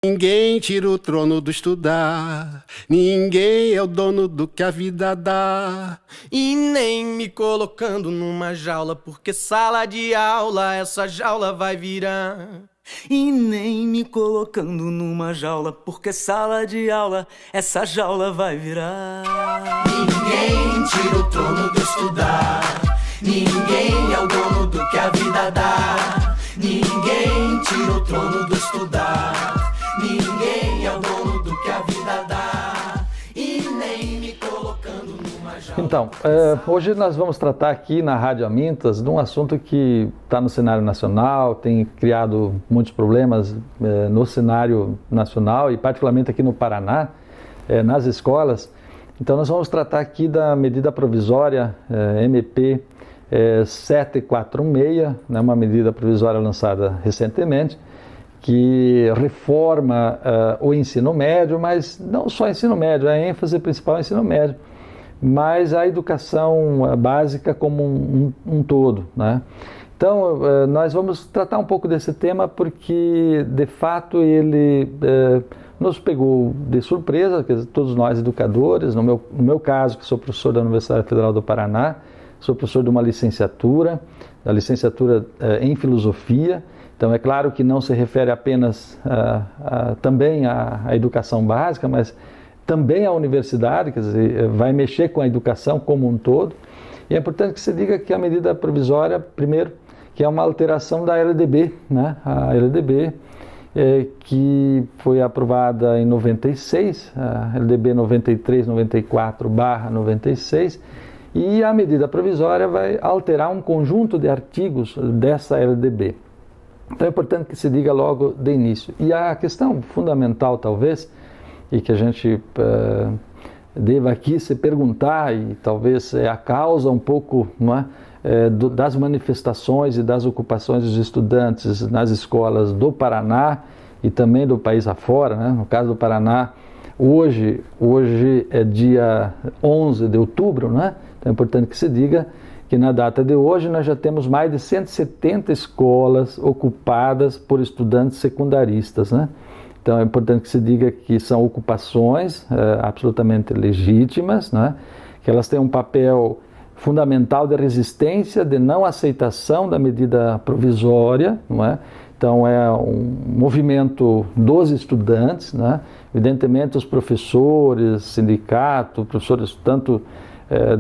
Ninguém tira o trono do estudar, ninguém é o dono do que a vida dá. E nem me colocando numa jaula, porque sala de aula essa jaula vai virar. E nem me colocando numa jaula, porque sala de aula essa jaula vai virar. Ninguém tira o trono do estudar, ninguém é o dono do que a vida dá. Ninguém tira o trono do estudar, ninguém é o dono do que a vida dá. E nem me colocando numa jaula. Então, hoje nós vamos tratar aqui na Rádio Amintas de um assunto que está no cenário nacional, tem criado muitos problemas no cenário nacional e particularmente aqui no Paraná, nas escolas. Então nós vamos tratar aqui da medida provisória MP 746, né, uma medida provisória lançada recentemente, que reforma o ensino médio, mas não só o ensino médio, a ênfase principal é o ensino médio, mas a educação básica como um todo, né? Então, nós vamos tratar um pouco desse tema porque, de fato, ele nos pegou de surpresa, quer dizer, todos nós educadores, no meu caso, que sou professor da Universidade Federal do Paraná, sou professor de uma licenciatura, a licenciatura em filosofia. Então, é claro que não se refere apenas também à educação básica, mas também à universidade, quer dizer, vai mexer com a educação como um todo. E é importante que se diga que a medida provisória, primeiro, que é uma alteração da LDB, né? A LDB que foi aprovada em 96, a LDB 9394/96, e a medida provisória vai alterar um conjunto de artigos dessa LDB. Então é importante que se diga logo de início. E a questão fundamental, talvez, e que a gente deva aqui se perguntar, e talvez é a causa um pouco, não é, das manifestações e das ocupações dos estudantes nas escolas do Paraná e também do país afora, né? No caso do Paraná, hoje é dia 11 de outubro, né? Então é importante que se diga que na data de hoje nós já temos mais de 170 escolas ocupadas por estudantes secundaristas, né? Então é importante que se diga que são ocupações absolutamente legítimas, né? Que elas têm um papel fundamental de resistência, de não aceitação da medida provisória, não é? Então é um movimento dos estudantes, né? Evidentemente os professores, sindicato, professores tanto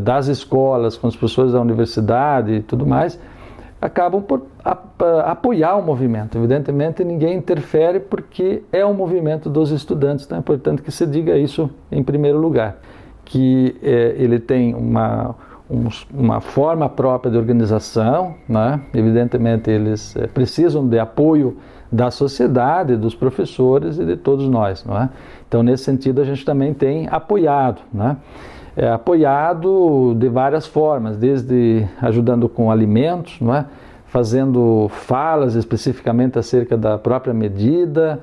das escolas com os professores da universidade e tudo mais, acabam por apoiar o movimento. Evidentemente ninguém interfere porque é um movimento dos estudantes, então é importante que se diga isso em primeiro lugar, que ele tem uma forma própria de organização, né? Evidentemente eles precisam de apoio da sociedade, dos professores e de todos nós, não é? Então nesse sentido a gente também tem apoiado, né? Apoiado de várias formas, desde ajudando com alimentos, não é? Fazendo falas especificamente acerca da própria medida,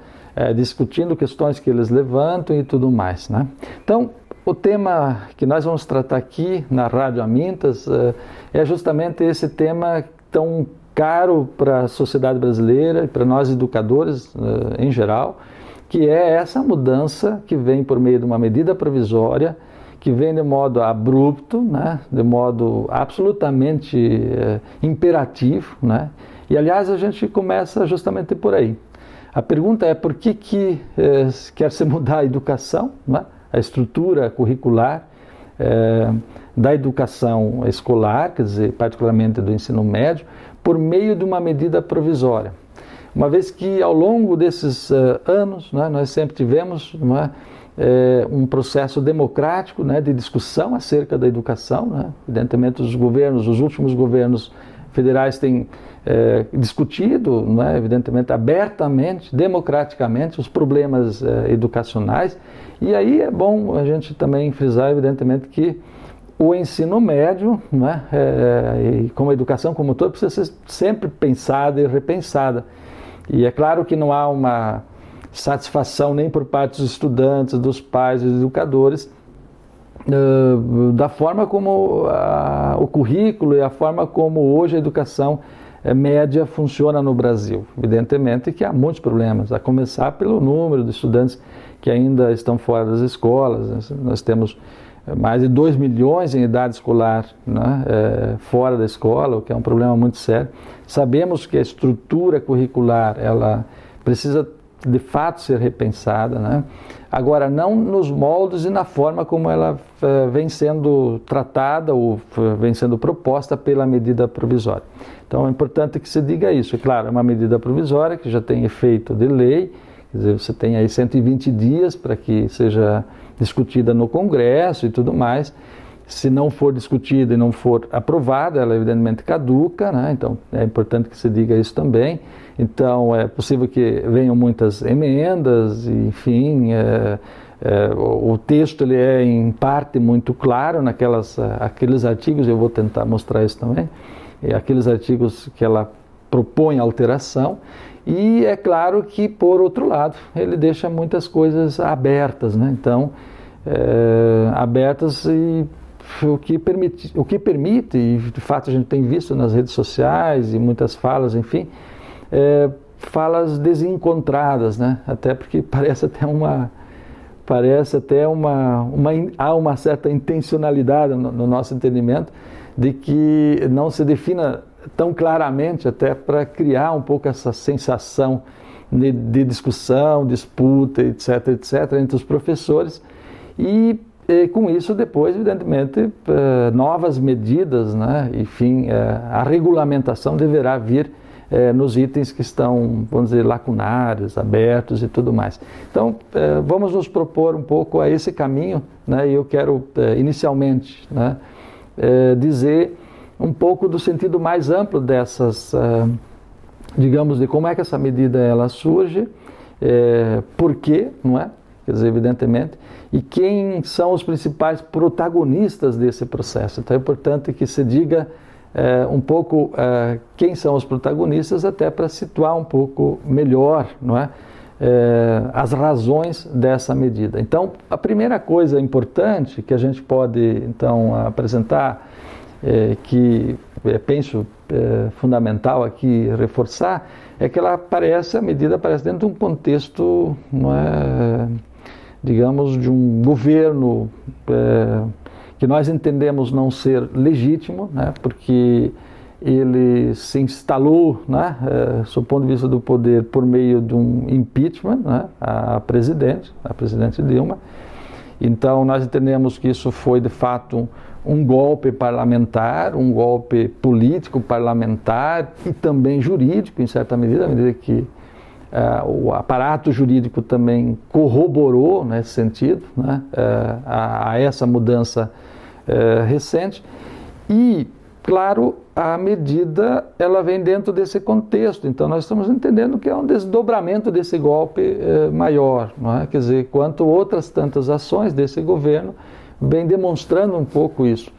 discutindo questões que eles levantam e tudo mais, né? Então, o tema que nós vamos tratar aqui na Rádio Amintas é justamente esse tema tão caro para a sociedade brasileira e para nós educadores em geral, que é essa mudança que vem por meio de uma medida provisória, que vem de modo abrupto, né, de modo absolutamente imperativo, né? E aliás a gente começa justamente por aí. A pergunta é por que quer se mudar a educação, né? A estrutura curricular da educação escolar, quer dizer, particularmente do ensino médio, por meio de uma medida provisória. Uma vez que ao longo desses anos, né, nós sempre tivemos um processo democrático, né, de discussão acerca da educação, né? Evidentemente os últimos governos federais têm discutido, né, evidentemente abertamente, democraticamente, os problemas educacionais. E aí é bom a gente também frisar, evidentemente, que o ensino médio, né, e como a educação como um todo, precisa ser sempre pensada e repensada. E é claro que não há uma satisfação nem por parte dos estudantes, dos pais, dos educadores, da forma como o currículo e a forma como hoje a educação média funciona no Brasil. Evidentemente que há muitos problemas, a começar pelo número de estudantes que ainda estão fora das escolas. Nós temos mais de 2 milhões em idade escolar, né, fora da escola, o que é um problema muito sério. Sabemos que a estrutura curricular ela precisa de fato ser repensada, né? Agora, não nos moldes e na forma como ela vem sendo tratada ou vem sendo proposta pela medida provisória. Então é importante que se diga isso. É claro, é uma medida provisória que já tem efeito de lei, quer dizer, você tem aí 120 dias para que seja discutida no Congresso e tudo mais. Se não for discutida e não for aprovada, ela evidentemente caduca, né? Então é importante que se diga isso também. Então é possível que venham muitas emendas, enfim, o texto ele é em parte muito claro aqueles artigos, eu vou tentar mostrar isso também, aqueles artigos que ela propõe alteração, e é claro que, por outro lado, ele deixa muitas coisas abertas, né? Então, abertas e o que permite, e de fato a gente tem visto nas redes sociais e muitas falas, enfim, falas desencontradas, né? Até porque há uma certa intencionalidade no nosso entendimento de que não se defina tão claramente, até para criar um pouco essa sensação de discussão, disputa, etc., entre os professores, e com isso depois, evidentemente, novas medidas, né? Enfim, a regulamentação deverá vir nos itens que estão, vamos dizer, lacunares, abertos e tudo mais. Então, vamos nos propor um pouco a esse caminho, né? E eu quero, inicialmente, né, dizer um pouco do sentido mais amplo dessas, digamos, de como é que essa medida ela surge, por quê, não é? Quer dizer, evidentemente, e quem são os principais protagonistas desse processo. Então é importante que se diga um pouco quem são os protagonistas, até para situar um pouco melhor, não é? As razões dessa medida. Então, a primeira coisa importante que a gente pode, então, apresentar, que penso fundamental aqui reforçar, é que a medida aparece dentro de um contexto, não é, digamos, de um governo que nós entendemos não ser legítimo, né, porque ele se instalou, né, sob o ponto de vista do poder, por meio de um impeachment, né, a presidente Dilma. Então nós entendemos que isso foi de fato um golpe parlamentar, um golpe político parlamentar e também jurídico, em certa medida, à medida que o aparato jurídico também corroborou nesse sentido, né, a essa mudança recente. E, claro, a medida ela vem dentro desse contexto, então nós estamos entendendo que é um desdobramento desse golpe maior, não é? Quer dizer, quanto outras tantas ações desse governo vem demonstrando um pouco isso.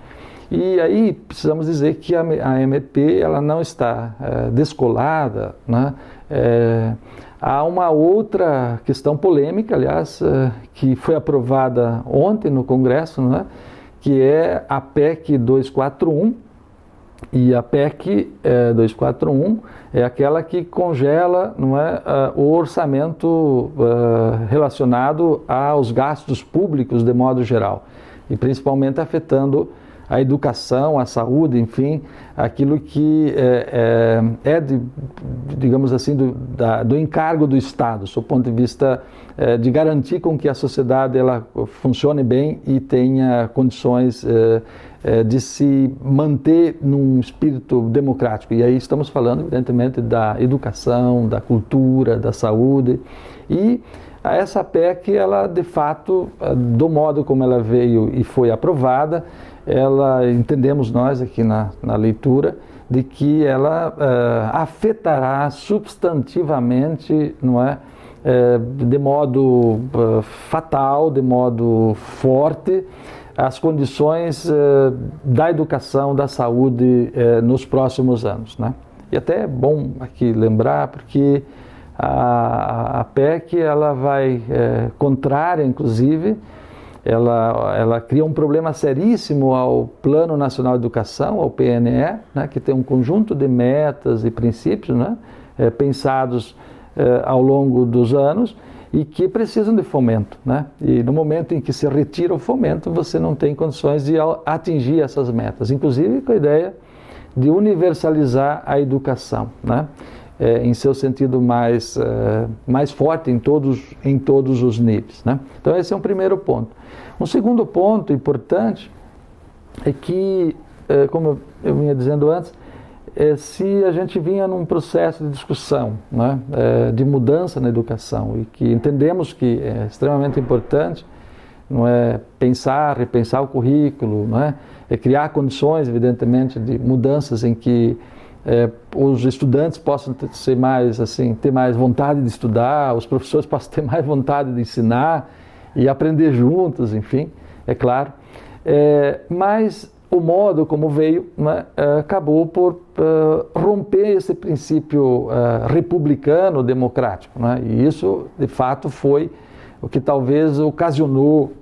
E aí precisamos dizer que a MP ela não está descolada, né? Há uma outra questão polêmica, aliás, que foi aprovada ontem no Congresso, né? Que é a PEC 241, e a PEC 241 é aquela que congela, não é, o orçamento relacionado aos gastos públicos de modo geral, e principalmente afetando a educação, a saúde, enfim, aquilo que digamos assim, do encargo do Estado, do ponto de vista de garantir com que a sociedade ela funcione bem e tenha condições de se manter num espírito democrático. E aí estamos falando, evidentemente, da educação, da cultura, da saúde. E essa PEC, ela, de fato, do modo como ela veio e foi aprovada, ela, entendemos nós aqui na leitura, de que ela afetará substantivamente, não é, de modo fatal, de modo forte, as condições da educação, da saúde nos próximos anos, né? E até é bom aqui lembrar, porque a PEC ela vai contrária, inclusive, ela cria um problema seríssimo ao Plano Nacional de Educação, ao PNE, né, que tem um conjunto de metas e princípios, né, pensados ao longo dos anos e que precisam de fomento, né? E no momento em que se retira o fomento, você não tem condições de atingir essas metas, inclusive com a ideia de universalizar a educação, né? Em seu sentido mais forte em todos os níveis, né? Então esse é um primeiro ponto. Um segundo ponto importante é que, como eu vinha dizendo antes, se a gente vinha num processo de discussão, né, de mudança na educação, e que entendemos que é extremamente importante, não é, repensar o currículo, não é criar condições, evidentemente, de mudanças em que os estudantes possam ser mais, assim, ter mais vontade de estudar, os professores possam ter mais vontade de ensinar e aprender juntos, enfim, é claro. Mas o modo como veio, né, acabou por romper esse princípio republicano, democrático, né? E isso, de fato, foi o que talvez ocasionou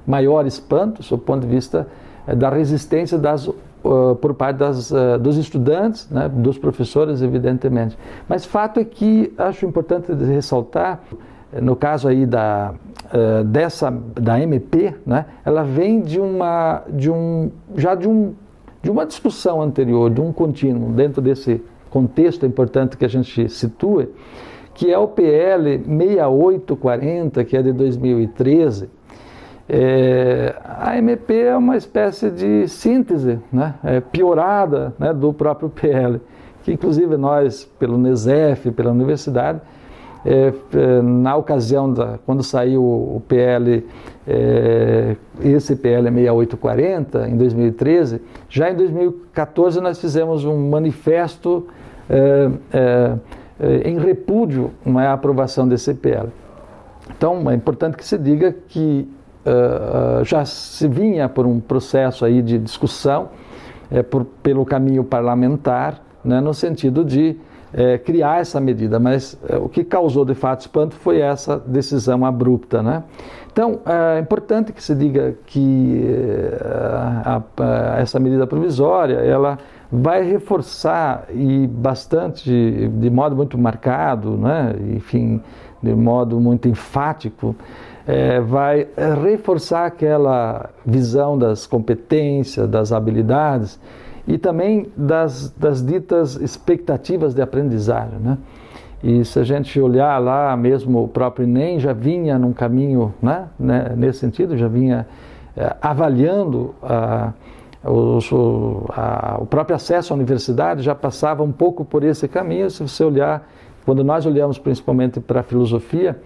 maior espanto, do ponto de vista da resistência por parte dos estudantes, né, dos professores, evidentemente. Mas fato é que acho importante ressaltar, no caso aí da MP, né, ela vem de uma discussão anterior, de um contínuo, dentro desse contexto importante que a gente situa, que é o PL 6840, que é de 2013. A MP é uma espécie de síntese, né, piorada, né, do próprio PL, que inclusive nós, pelo NESEF, pela universidade, na ocasião quando saiu o PL, esse PL 6840, em 2013, já em 2014 nós fizemos um manifesto em repúdio à aprovação desse PL. Então é importante que se diga que já se vinha por um processo aí de discussão pelo caminho parlamentar, né, no sentido de criar essa medida, mas o que causou de fato espanto foi essa decisão abrupta, né? Então é importante que se diga que essa medida provisória ela vai reforçar e bastante, de modo muito marcado, né, enfim, de modo muito enfático, vai reforçar aquela visão das competências, das habilidades e também das ditas expectativas de aprendizagem, né? E se a gente olhar lá mesmo, o próprio Enem já vinha num caminho, né, nesse sentido, já vinha avaliando o próprio acesso à universidade, já passava um pouco por esse caminho. Se você olhar, quando nós olhamos principalmente para a filosofia,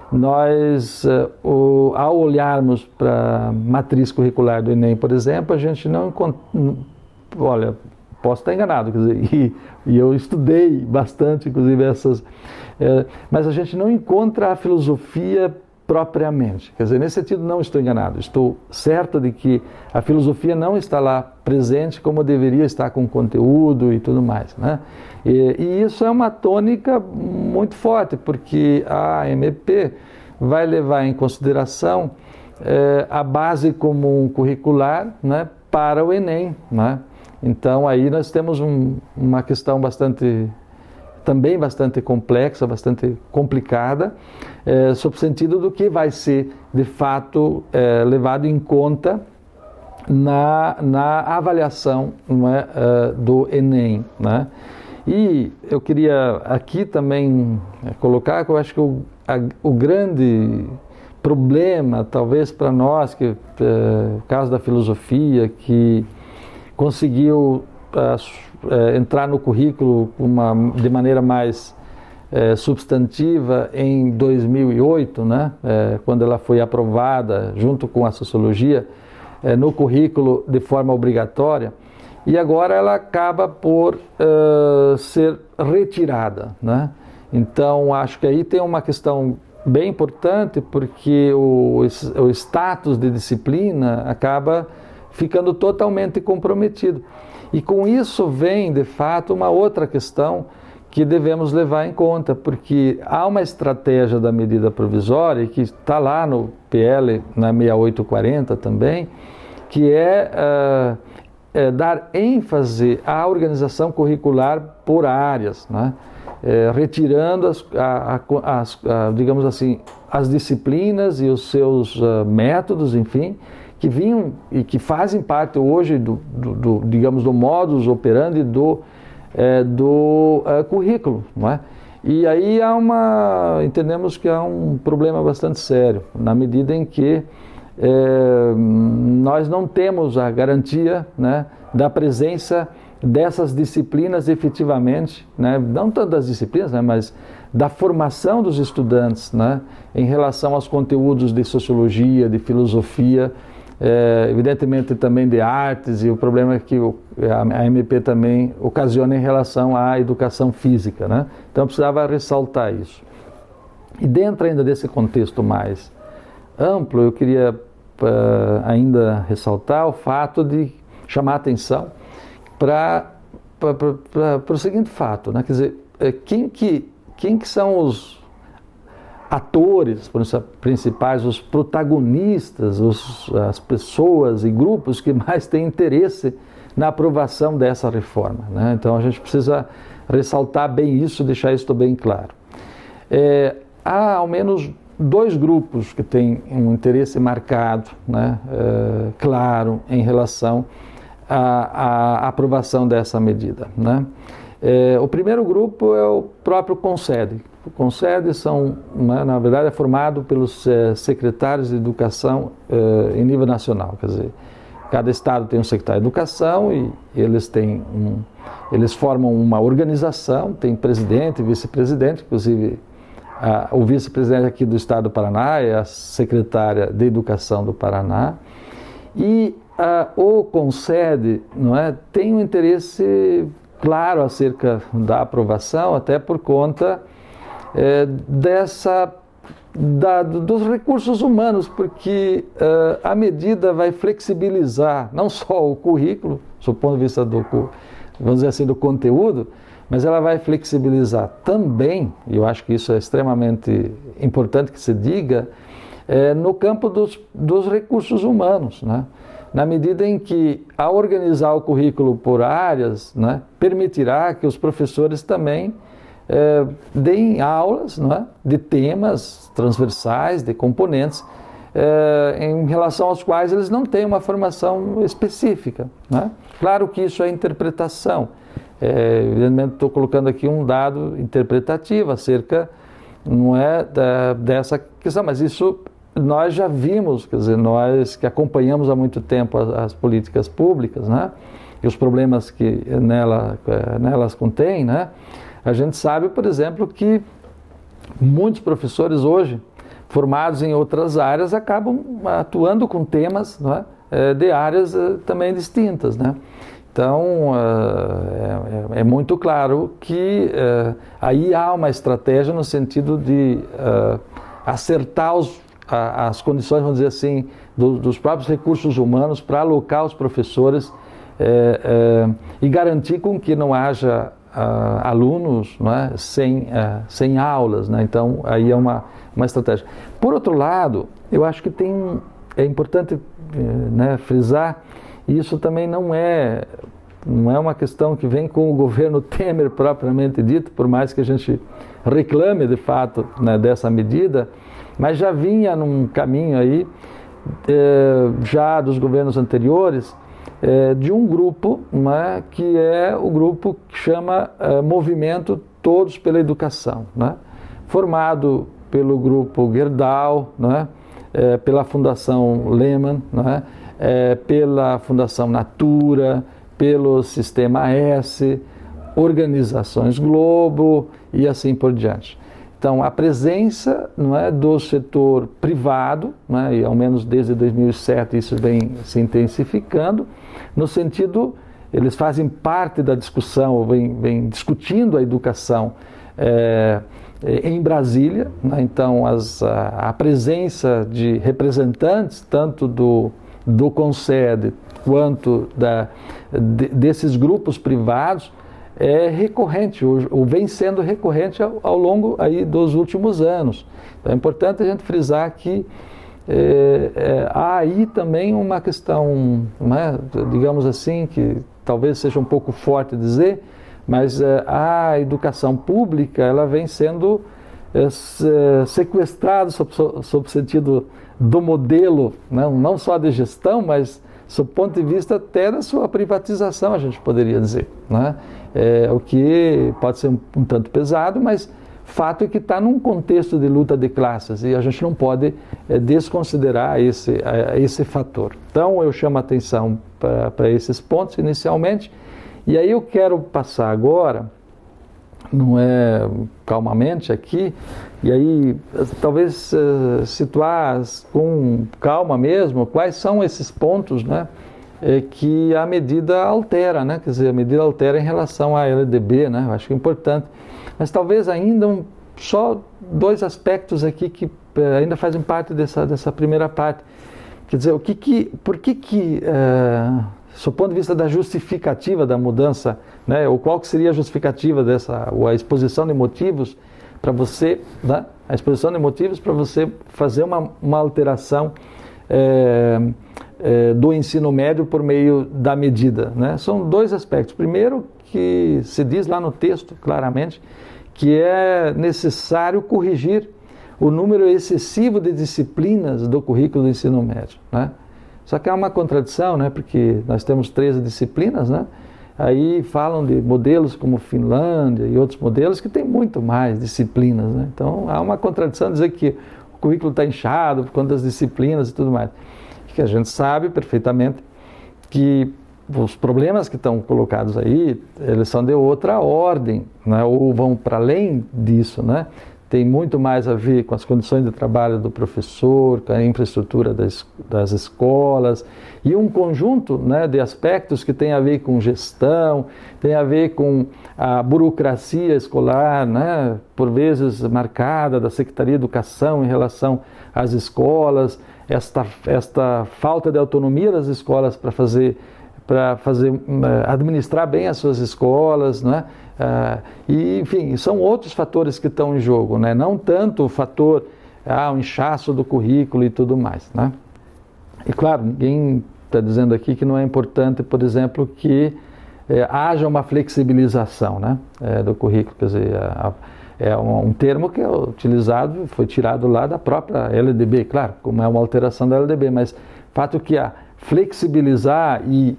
nós, ao olharmos para a matriz curricular do Enem, por exemplo, a gente não encontra, olha, posso estar enganado, quer dizer, e eu estudei bastante, inclusive, mas a gente não encontra a filosofia propriamente. Quer dizer, nesse sentido não estou enganado, estou certo de que a filosofia não está lá presente como deveria estar com conteúdo e tudo mais, né? E isso é uma tônica muito forte, porque a MP vai levar em consideração a base comum curricular, né, para o Enem, né? Então aí nós temos uma questão também bastante complexa, bastante complicada, sob o sentido do que vai ser, de fato, levado em conta na avaliação, não é, do Enem, né? E eu queria aqui também colocar que eu acho que o grande problema, talvez para nós, que o caso da filosofia, que conseguiu entrar no currículo de maneira mais substantiva em 2008, né, quando ela foi aprovada junto com a sociologia no currículo de forma obrigatória, e agora ela acaba por ser retirada, né? Então acho que aí tem uma questão bem importante, porque o status de disciplina acaba ficando totalmente comprometido. E com isso vem, de fato, uma outra questão, que devemos levar em conta, porque há uma estratégia da medida provisória, que está lá no PL, na 6840 também, que é dar ênfase à organização curricular por áreas, né? Retirando digamos assim, as disciplinas e os seus métodos, enfim, que vinham e que fazem parte hoje digamos, do modus operandi do currículo, não é? E aí entendemos que há um problema bastante sério, na medida em que nós não temos a garantia, né, da presença dessas disciplinas efetivamente, né, não tanto das disciplinas, né, mas da formação dos estudantes, né, em relação aos conteúdos de sociologia, de filosofia, evidentemente também de artes, e o problema que a MP também ocasiona em relação à educação física, né? Então precisava ressaltar isso. E dentro ainda desse contexto mais amplo, eu queria ainda ressaltar o fato de chamar a atenção para o seguinte fato, né? Quer dizer, quem que são os atores principais, os protagonistas, as pessoas e grupos que mais têm interesse na aprovação dessa reforma, né? Então a gente precisa ressaltar bem isso, deixar isso bem claro. Há ao menos dois grupos que têm um interesse marcado, né, claro, em relação à aprovação dessa medida, né? O primeiro grupo é o próprio CONSED. O CONSED né, na verdade, é formado pelos secretários de educação em nível nacional. Quer dizer, cada estado tem um secretário de educação e eles formam uma organização, tem presidente e vice-presidente, inclusive o vice-presidente aqui do estado do Paraná é a secretária de educação do Paraná. E o CONSED, não é, tem um interesse claro acerca da aprovação, até por conta dos recursos humanos, porque a medida vai flexibilizar não só o currículo, do ponto de vista vamos dizer assim, do conteúdo, mas ela vai flexibilizar também, e eu acho que isso é extremamente importante que se diga, no campo dos recursos humanos, né? Na medida em que, ao organizar o currículo por áreas, né, permitirá que os professores também deem aulas, não é, de temas transversais, de componentes, em relação aos quais eles não têm uma formação específica, né? Claro que isso é interpretação. Evidentemente estou colocando aqui um dado interpretativo acerca, não é, dessa questão, mas isso nós já vimos, quer dizer, nós que acompanhamos há muito tempo as políticas públicas, né, e os problemas que nelas contêm, né, a gente sabe, por exemplo, que muitos professores hoje, formados em outras áreas, acabam atuando com temas, não é, de áreas também distintas, né. Então, é muito claro que aí há uma estratégia no sentido de acertar as condições, vamos dizer assim, dos próprios recursos humanos para alocar os professores e garantir com que não haja alunos, não é, sem aulas, né? Então, aí é uma estratégia. Por outro lado, eu acho que é importante né, frisar, e isso também não é uma questão que vem com o governo Temer propriamente dito, por mais que a gente reclame de fato, né, dessa medida, mas já vinha num caminho aí, já dos governos anteriores, de um grupo, né, que é o grupo que chama Movimento Todos pela Educação, né, formado pelo grupo Gerdau, né, pela Fundação Lehman, né, pela Fundação Natura, pelo Sistema S, Organizações Globo e assim por diante. Então, a presença, não é, do setor privado, né, e ao menos desde 2007 isso vem se intensificando, no sentido, eles fazem parte da discussão, vem discutindo a educação em Brasília, né, então a presença de representantes, tanto do CONSED quanto desses grupos privados, é recorrente, ou vem sendo recorrente ao longo aí dos últimos anos. Então é importante a gente frisar que há aí também uma questão, né, digamos assim, que talvez seja um pouco forte dizer, mas a educação pública ela vem sendo sequestrada sob o sentido do modelo, não só de gestão, mas sob o ponto de vista até da sua privatização, a gente poderia dizer, né? O que pode ser um tanto pesado, mas fato é que está num contexto de luta de classes e a gente não pode desconsiderar esse fator. Então eu chamo a atenção para esses pontos inicialmente, e aí eu quero passar agora, não é calmamente aqui, e aí talvez situar com calma mesmo quais são esses pontos, né, que a medida altera, né, quer dizer, a medida altera em relação à LDB, né, eu acho que é importante, mas talvez ainda só dois aspectos aqui que ainda fazem parte dessa primeira parte, quer dizer, por que do ponto de vista da justificativa da mudança, né, ou qual que seria a justificativa ou a exposição de motivos para você, né, a exposição de motivos para você fazer uma alteração do ensino médio por meio da medida, né? São dois aspectos. Primeiro, que se diz lá no texto claramente que é necessário corrigir o número excessivo de disciplinas do currículo do ensino médio, né? Só que há uma contradição, né? Porque nós temos 13 disciplinas, né? Aí falam de modelos como Finlândia e outros modelos que têm muito mais disciplinas, né? Então há uma contradição dizer que o currículo está inchado por conta das disciplinas e tudo mais. Que a gente sabe perfeitamente que os problemas que estão colocados aí, eles são de outra ordem, né? Ou vão para além disso, né? Tem muito mais a ver com as condições de trabalho do professor, com a infraestrutura das escolas e um conjunto, né, de aspectos que tem a ver com gestão, tem a ver com a burocracia escolar, né, por vezes marcada da Secretaria de Educação em relação às escolas, esta falta de autonomia das escolas para administrar bem as suas escolas, né? E, enfim, são outros fatores que estão em jogo, né? Não tanto o fator, o inchaço do currículo e tudo mais, né? E claro, ninguém está dizendo aqui que não é importante, por exemplo, que haja uma flexibilização, né, do currículo, quer dizer, é um termo que é utilizado, foi tirado lá da própria LDB, claro, como é uma alteração da LDB, mas fato que flexibilizar e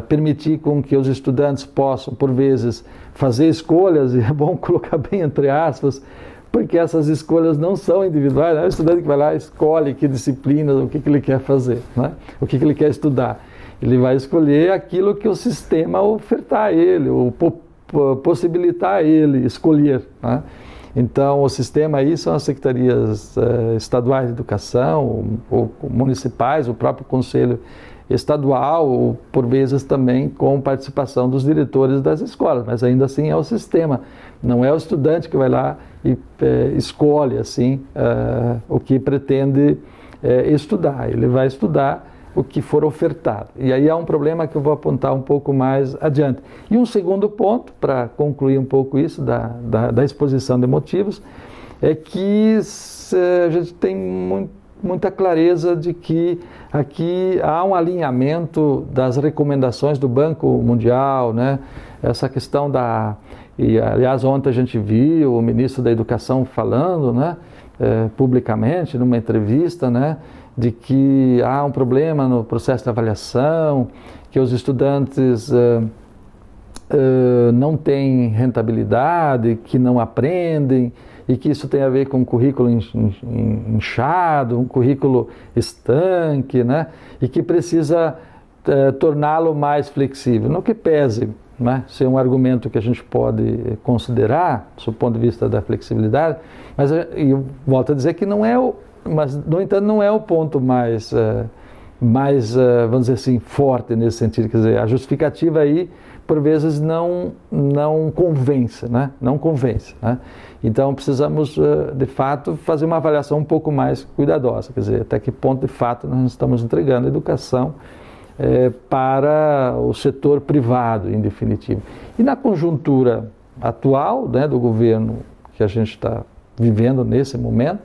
permitir com que os estudantes possam, por vezes, fazer escolhas, e é bom colocar bem entre aspas, porque essas escolhas não são individuais, não é o estudante que vai lá e escolhe que disciplinas, o que ele quer fazer, né? O que ele quer estudar. Ele vai escolher aquilo que o sistema ofertar a ele, ou possibilitar a ele escolher, né? Então, o sistema aí são as secretarias estaduais de educação, ou municipais, o próprio conselho estadual, ou por vezes também com participação dos diretores das escolas, mas ainda assim é o sistema, não é o estudante que vai lá e escolhe assim o que pretende estudar, ele vai estudar o que for ofertado. E aí há um problema que eu vou apontar um pouco mais adiante. E um segundo ponto, para concluir um pouco isso da exposição de motivos, é que a gente tem muita clareza de que aqui há um alinhamento das recomendações do Banco Mundial, né? Essa questão e aliás ontem a gente viu o ministro da Educação falando, né, publicamente numa entrevista, né, de que há um problema no processo de avaliação, que os estudantes não têm rentabilidade, que não aprendem, e que isso tem a ver com um currículo inchado, um currículo estanque, né? E que precisa torná-lo mais flexível. Não que pese, né, ser um argumento que a gente pode considerar, do ponto de vista da flexibilidade, mas eu volto a dizer que não é mas, no entanto, não é o ponto mais, vamos dizer assim, forte nesse sentido. Quer dizer, a justificativa aí, por vezes, não convence, né? Não convence, né? Então, precisamos, de fato, fazer uma avaliação um pouco mais cuidadosa. Quer dizer, até que ponto, de fato, nós estamos entregando educação para o setor privado, em definitivo. E na conjuntura atual, né, do governo que a gente está vivendo nesse momento,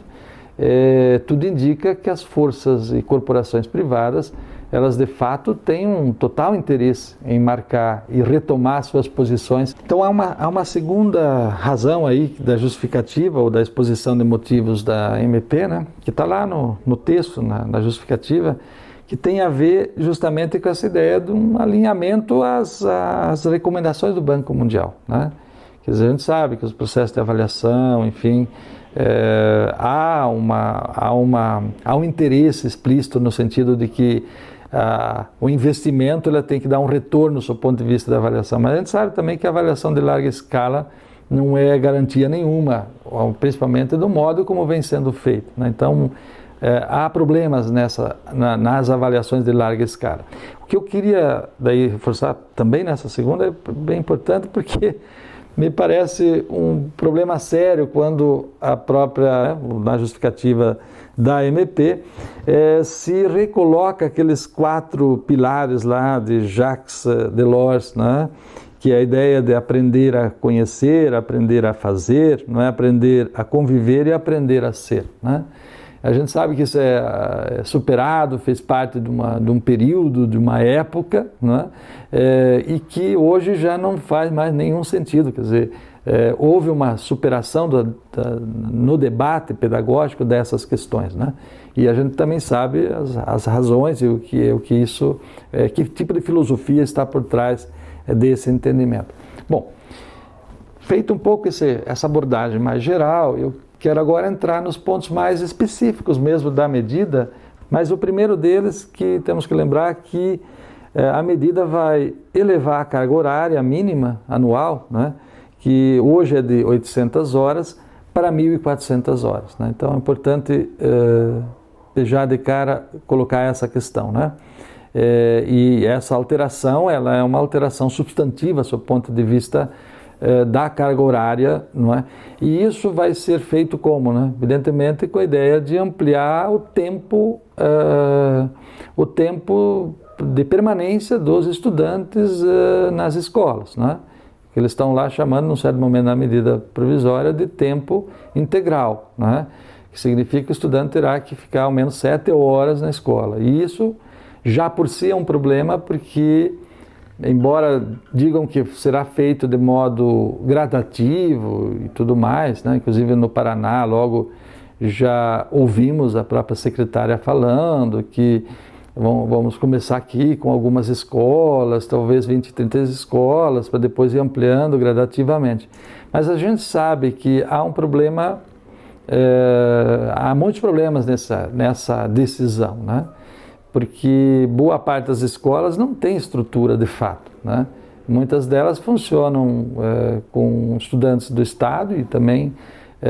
tudo indica que as forças e corporações privadas, elas de fato têm um total interesse em marcar e retomar suas posições. Então há uma segunda razão aí da justificativa ou da exposição de motivos da MP, né, que está lá no texto, na justificativa, que tem a ver justamente com essa ideia de um alinhamento às recomendações do Banco Mundial, né? Quer dizer, a gente sabe que os processos de avaliação, enfim, há um interesse explícito no sentido de que o investimento ele tem que dar um retorno do ponto de vista da avaliação, mas a gente sabe também que a avaliação de larga escala não é garantia nenhuma, principalmente do modo como vem sendo feito, né? Então, há problemas nas avaliações de larga escala. O que eu queria daí reforçar também nessa segunda é bem importante porque me parece um problema sério quando a própria, na justificativa da MP, se recoloca aqueles 4 pilares lá de Jacques Delors, né? Que é a ideia de aprender a conhecer, aprender a fazer, não é? Aprender a conviver e aprender a ser, né? A gente sabe que isso é superado, fez parte de um período, de uma época, né? E que hoje já não faz mais nenhum sentido. Quer dizer, houve uma superação no debate pedagógico dessas questões, né? E a gente também sabe as razões e que tipo de filosofia está por trás desse entendimento. Bom, feito um pouco essa abordagem mais geral, eu quero agora entrar nos pontos mais específicos mesmo da medida, mas o primeiro deles que temos que lembrar que a medida vai elevar a carga horária mínima anual, né, que hoje é de 800 horas, para 1.400 horas. Né? Então é importante já de cara colocar essa questão, né? E essa alteração, ela é uma alteração substantiva, do ponto de vista da carga horária, não é? E isso vai ser feito como, né? Evidentemente com a ideia de ampliar o tempo de permanência dos estudantes nas escolas, né? Que eles estão lá chamando, num certo momento na medida provisória, de tempo integral, né? Que significa que o estudante terá que ficar ao menos 7 horas na escola. E isso já por si é um problema porque, embora digam que será feito de modo gradativo e tudo mais, né? Inclusive no Paraná logo já ouvimos a própria secretária falando que vamos começar aqui com algumas escolas, talvez 20, 30 escolas, para depois ir ampliando gradativamente. Mas a gente sabe que há um problema, há muitos problemas nessa decisão, né? Porque boa parte das escolas não tem estrutura de fato, né? Muitas delas funcionam com estudantes do Estado e também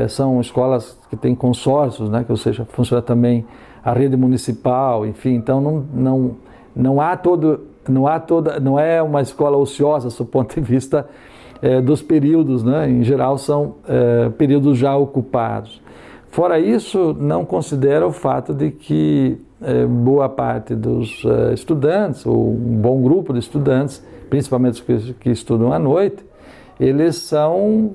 são escolas que têm consórcios, né? Que, ou seja, funciona também a rede municipal, enfim, então não é uma escola ociosa do ponto de vista dos períodos, né? Em geral são períodos já ocupados. Fora isso, não considera o fato de que boa parte dos estudantes, ou um bom grupo de estudantes, principalmente os que estudam à noite, eles são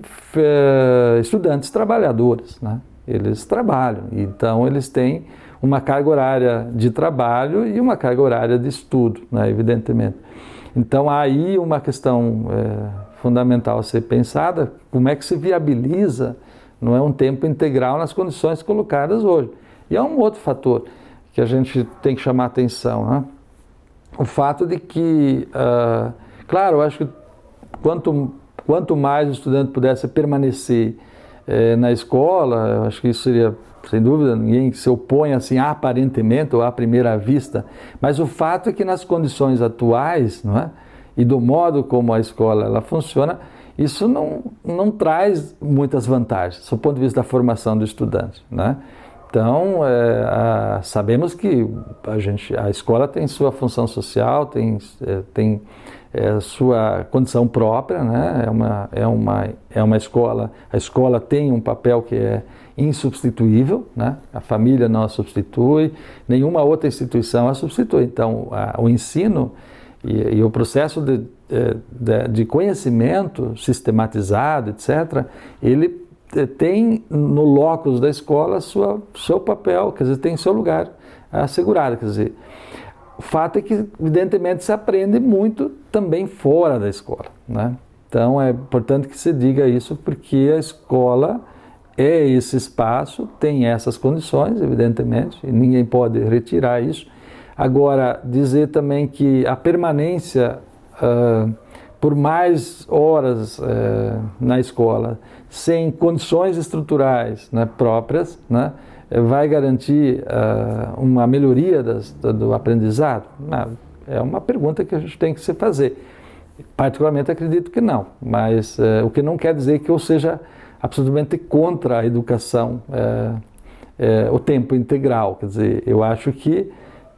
estudantes trabalhadores, né? Eles trabalham, então eles têm uma carga horária de trabalho e uma carga horária de estudo, né? Evidentemente. Então há aí uma questão fundamental a ser pensada, como é que se viabiliza, não é, um tempo integral nas condições colocadas hoje. E há um outro fator que a gente tem que chamar a atenção, né? O fato de que, claro, eu acho que quanto mais o estudante pudesse permanecer na escola, eu acho que isso seria, sem dúvida, ninguém se opõe assim aparentemente ou à primeira vista, mas o fato é que nas condições atuais, não é, e do modo como a escola ela funciona, isso não traz muitas vantagens, do ponto de vista da formação do estudante, né? Então, sabemos que a escola tem sua função social, tem sua condição própria, né? É uma escola, a escola tem um papel que é insubstituível, né? A família não a substitui, nenhuma outra instituição a substitui. Então, o ensino e o processo de conhecimento sistematizado, etc., ele tem no locus da escola seu papel, quer dizer, tem seu lugar assegurado, quer dizer, o fato é que, evidentemente, se aprende muito também fora da escola, né? Então, é importante que se diga isso, porque a escola é esse espaço, tem essas condições, evidentemente, e ninguém pode retirar isso. Agora, dizer também que a permanência por mais horas na escola, sem condições estruturais, né, próprias, né, vai garantir uma melhoria do aprendizado? É uma pergunta que a gente tem que se fazer. Particularmente acredito que não, mas o que não quer dizer que eu seja absolutamente contra a educação o tempo integral. Quer dizer, eu acho que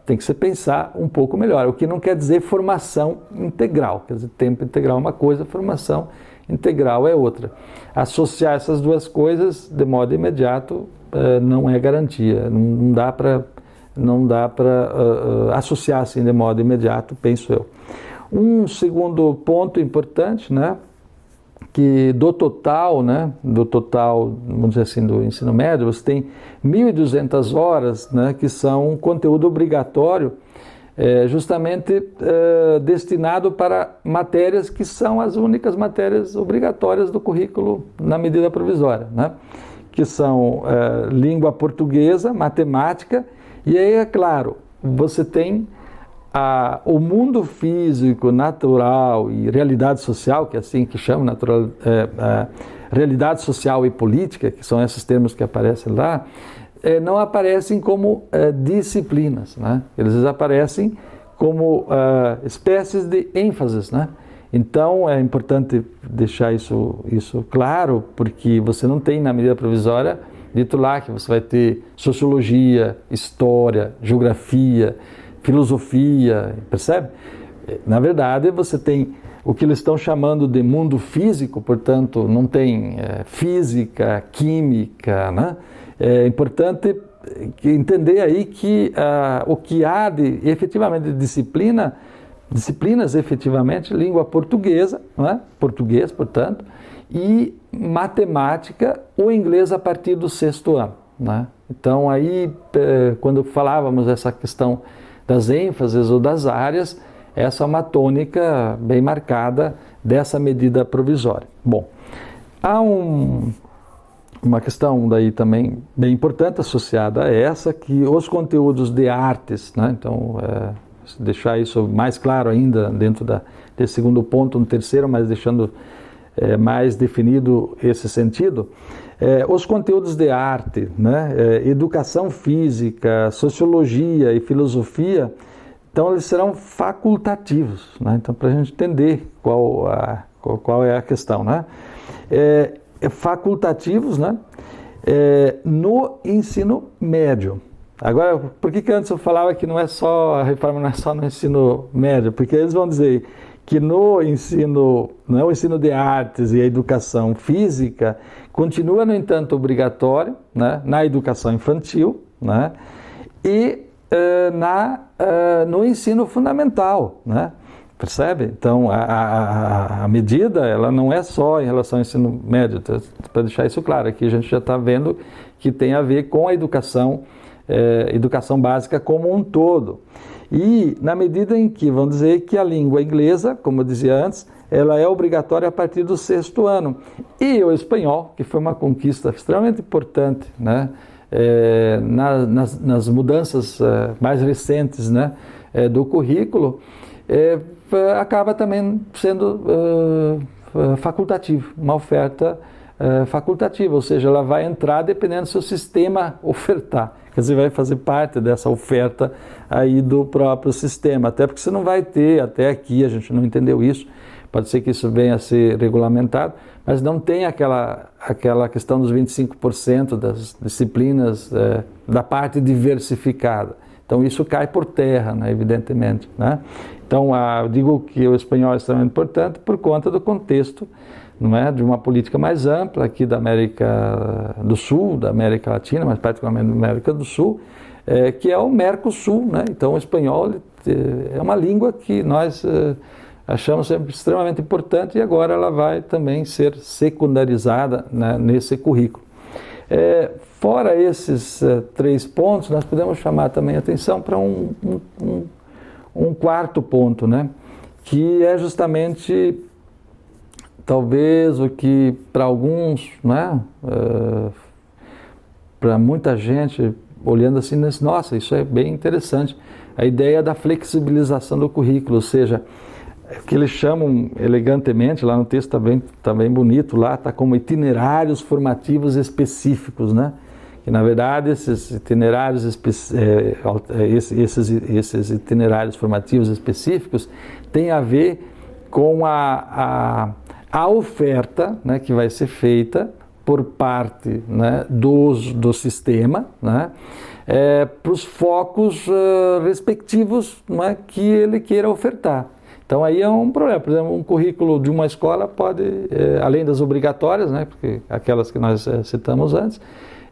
tem que se pensar um pouco melhor, o que não quer dizer formação integral. Quer dizer, tempo integral é uma coisa, formação integral é outra. Associar essas duas coisas de modo imediato não é garantia, não dá para associar assim de modo imediato, penso eu. Um segundo ponto importante, né, que do total, vamos dizer assim, do ensino médio, você tem 1.200 horas, né, que são conteúdo obrigatório, justamente destinado para matérias que são as únicas matérias obrigatórias do currículo na medida provisória, né, que são língua portuguesa, matemática, e aí, é claro, você tem o mundo físico, natural e realidade social, que é assim que chama, realidade social e política, que são esses termos que aparecem lá, não aparecem como disciplinas, né? Eles aparecem como espécies de ênfases, né? Então é importante deixar isso claro, porque você não tem na medida provisória dito lá que você vai ter sociologia, história, geografia, filosofia, percebe? Na verdade, você tem o que eles estão chamando de mundo físico, portanto, não tem física, química, né? É importante entender aí que o que há de efetivamente de disciplinas efetivamente, língua portuguesa, né? Português, portanto, e matemática ou inglês a partir do 6º ano, né? Então, aí, quando falávamos dessa questão das ênfases ou das áreas, essa é uma tônica bem marcada dessa medida provisória. Bom, há uma questão daí também bem importante associada a essa, que os conteúdos de artes, né? Então, deixar isso mais claro ainda dentro desse segundo ponto, no terceiro, mas deixando mais definido esse sentido, os conteúdos de arte, né, educação física, sociologia e filosofia, então eles serão facultativos, né? Então, para a gente entender qual é a questão, né? Facultativos, né? No ensino médio. Agora, por que antes eu falava que a reforma não é só no ensino médio? Porque eles vão dizer que no ensino, o ensino de artes e a educação física continua, no entanto, obrigatório, né, na educação infantil, né, e no ensino fundamental, né, percebe? Então, a medida ela não é só em relação ao ensino médio, para deixar isso claro, aqui a gente já está vendo que tem a ver com a educação básica como um todo. E na medida em que, vamos dizer que a língua inglesa, como eu dizia antes, ela é obrigatória a partir do 6º ano. E o espanhol, que foi uma conquista extremamente importante, né, nas mudanças mais recentes, né, do currículo, acaba também sendo facultativo, uma oferta facultativa, ou seja, ela vai entrar dependendo do seu sistema ofertar. Quer dizer, vai fazer parte dessa oferta aí do próprio sistema, até porque você não vai ter, até aqui a gente não entendeu isso, Pode ser que isso venha a ser regulamentado, mas não tem aquela questão dos 25% das disciplinas da parte diversificada. Então isso cai por terra, né, evidentemente, né? Então eu digo que o espanhol é extremamente importante por conta do contexto, não é, de uma política mais ampla aqui da América do Sul, da América Latina, mas particularmente da América do Sul, que é o Mercosul, né? Então o espanhol é uma língua que nós achamos sempre extremamente importante e agora ela vai também ser secundarizada, né, nesse currículo. Fora esses 3 pontos, nós podemos chamar também atenção para um quarto ponto, né, que é justamente talvez o que para alguns, né, para muita gente olhando assim, nossa, isso é bem interessante, a ideia da flexibilização do currículo, ou seja, que eles chamam elegantemente, lá no texto está bem bonito, lá está como itinerários formativos específicos, né? Que na verdade esses itinerários, esses itinerários formativos específicos têm a ver com a oferta, né, que vai ser feita por parte, né, do sistema, né, para os focos respectivos, né, que ele queira ofertar. Então aí é um problema. Por exemplo, um currículo de uma escola pode, além das obrigatórias, né, porque aquelas que nós citamos antes,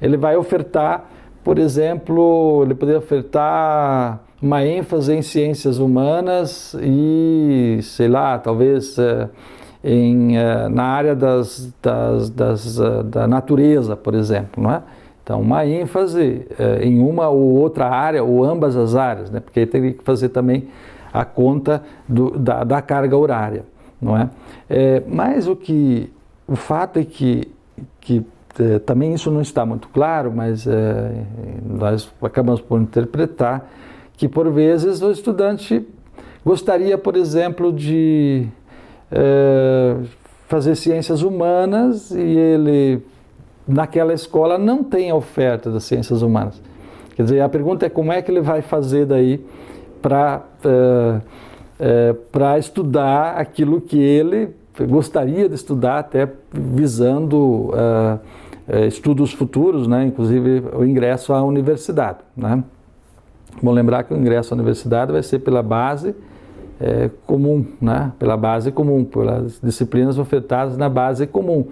ele vai ofertar, por exemplo, ele poderia ofertar uma ênfase em ciências humanas e, sei lá, talvez na área da natureza, por exemplo, não é? Então, uma ênfase em uma ou outra área, ou ambas as áreas, né? Porque aí teria que fazer também a conta da carga horária, não é? Mas o fato é que também isso não está muito claro, mas nós acabamos por interpretar que, por vezes, o estudante gostaria, por exemplo, de fazer ciências humanas e ele, naquela escola, não tem a oferta das ciências humanas. Quer dizer, a pergunta é como é que ele vai fazer daí para estudar aquilo que ele gostaria de estudar, até visando estudos futuros, né? Inclusive o ingresso à universidade, né? Vamos lembrar que o ingresso à universidade vai ser pela base comum, né? Pela base comum, pelas disciplinas ofertadas na base comum.